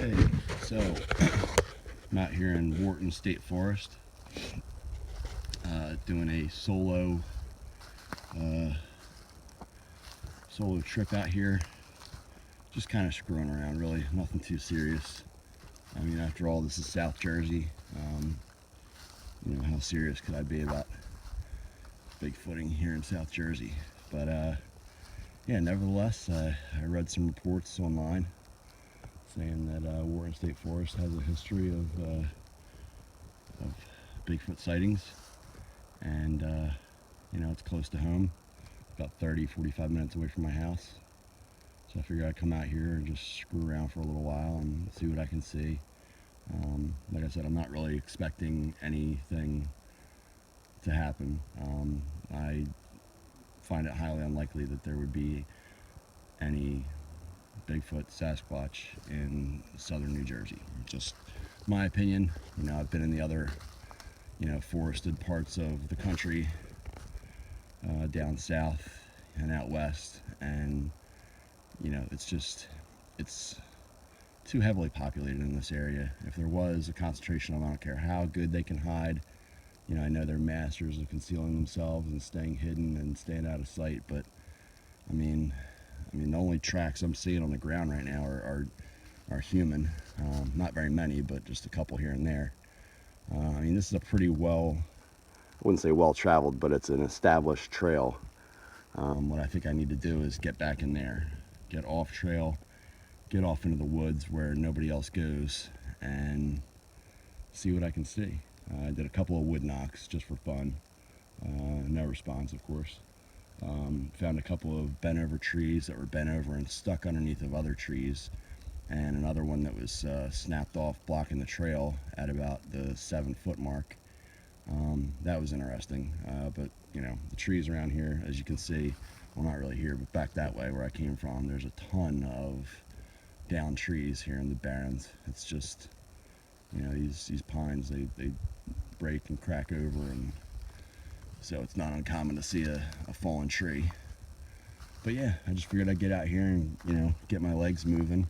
Okay, so I'm out here in Wharton State Forest, doing a solo trip out here. Just kind of screwing around, really, nothing too serious. I mean, after all, this is South Jersey. You know, how serious could I be about Bigfooting here in South Jersey? But yeah, nevertheless, I read some reports online saying that Wharton State Forest has a history of Bigfoot sightings, and you know, it's close to home, about 30-45 minutes away from my house. So I figured I'd come out here and just screw around for a little while and see what I can see. Like I said, I'm not really expecting anything to happen. I find it highly unlikely that there would be any Bigfoot, Sasquatch in southern New Jersey. Just my opinion. You know, I've been in the other, you know, forested parts of the country, down south and out west, and you know, it's too heavily populated in this area. If there was a concentration of them, I don't care how good they can hide. You know, I know they're masters of concealing themselves and staying hidden and staying out of sight, but I mean, the only tracks I'm seeing on the ground right now are human. Not very many, but just a couple here and there. I mean, this is a pretty I wouldn't say well traveled, but it's an established trail. What I think I need to do is get back in there, get off trail, get off into the woods where nobody else goes, and see what I can see. I did a couple of wood knocks just for fun. No response, of course. Found a couple of bent over trees that were bent over and stuck underneath of other trees, and another one that was snapped off, blocking the trail at about the 7-foot mark. That was interesting, but you know, the trees around here, as you can see, well, not really here, but back that way where I came from, there's a ton of down trees here in the Barrens. It's just, you know, these pines, they break and crack over, and so it's not uncommon to see a fallen tree. But yeah, I just figured I'd get out here and, you know, get my legs moving.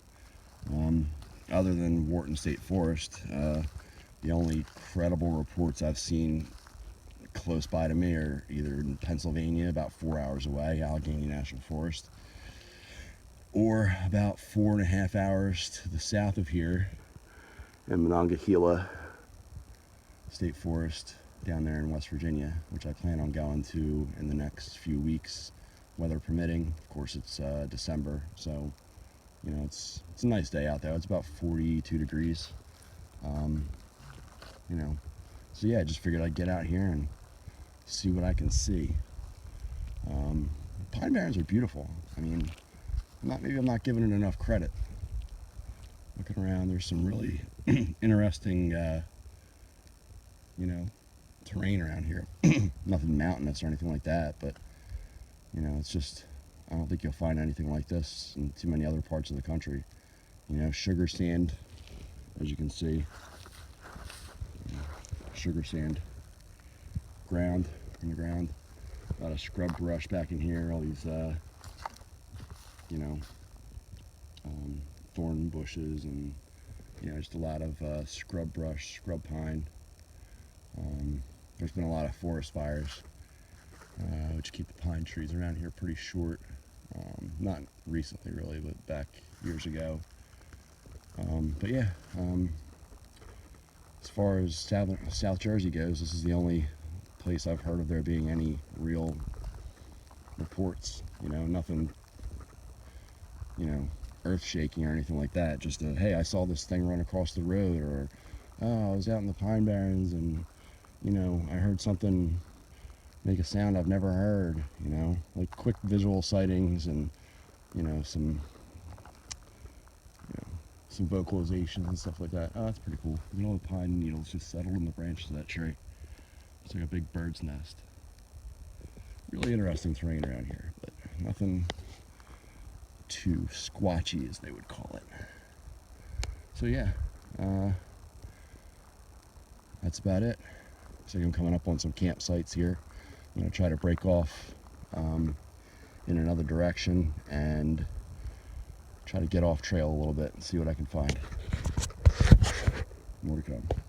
Other than Wharton State Forest, the only credible reports I've seen close by to me are either in Pennsylvania, about 4 hours away, Allegheny National Forest, or about 4.5 hours to the south of here in Monongahela State Forest down there in West Virginia, which I plan on going to in the next few weeks, weather permitting. Of course, it's December, so you know, it's a nice day out there. It's about 42 degrees. You know, so yeah, I just figured I'd get out here and see what I can see. Pine Barrens are beautiful. I mean, maybe I'm not giving it enough credit. Looking around, there's some really interesting, you know, terrain around here. Nothing mountainous or anything like that, but you know, it's just, I don't think you'll find anything like this in too many other parts of the country. You know, sugar sand, as you can see. Sugar sand ground in the ground. A lot of scrub brush back in here. All these, you know, thorn bushes, and you know, just a lot of scrub brush, scrub pine. There's been a lot of forest fires, which keep the pine trees around here pretty short. Not recently, really, but back years ago. But yeah. As far as South Jersey goes, this is the only place I've heard of there being any real reports. You know, nothing, you know, earth-shaking or anything like that. Just a, hey, I saw this thing run across the road, or oh, I was out in the Pine Barrens and, you know, I heard something make a sound I've never heard. You know, like quick visual sightings and, you know, some vocalizations and stuff like that. Oh, that's pretty cool. You know, the pine needles just settled in the branches of that tree. It's like a big bird's nest. Really interesting terrain around here, but nothing too squatchy, as they would call it. So yeah, that's about it. So I'm coming up on some campsites here. I'm going to try to break off in another direction and try to get off trail a little bit and see what I can find. More to come.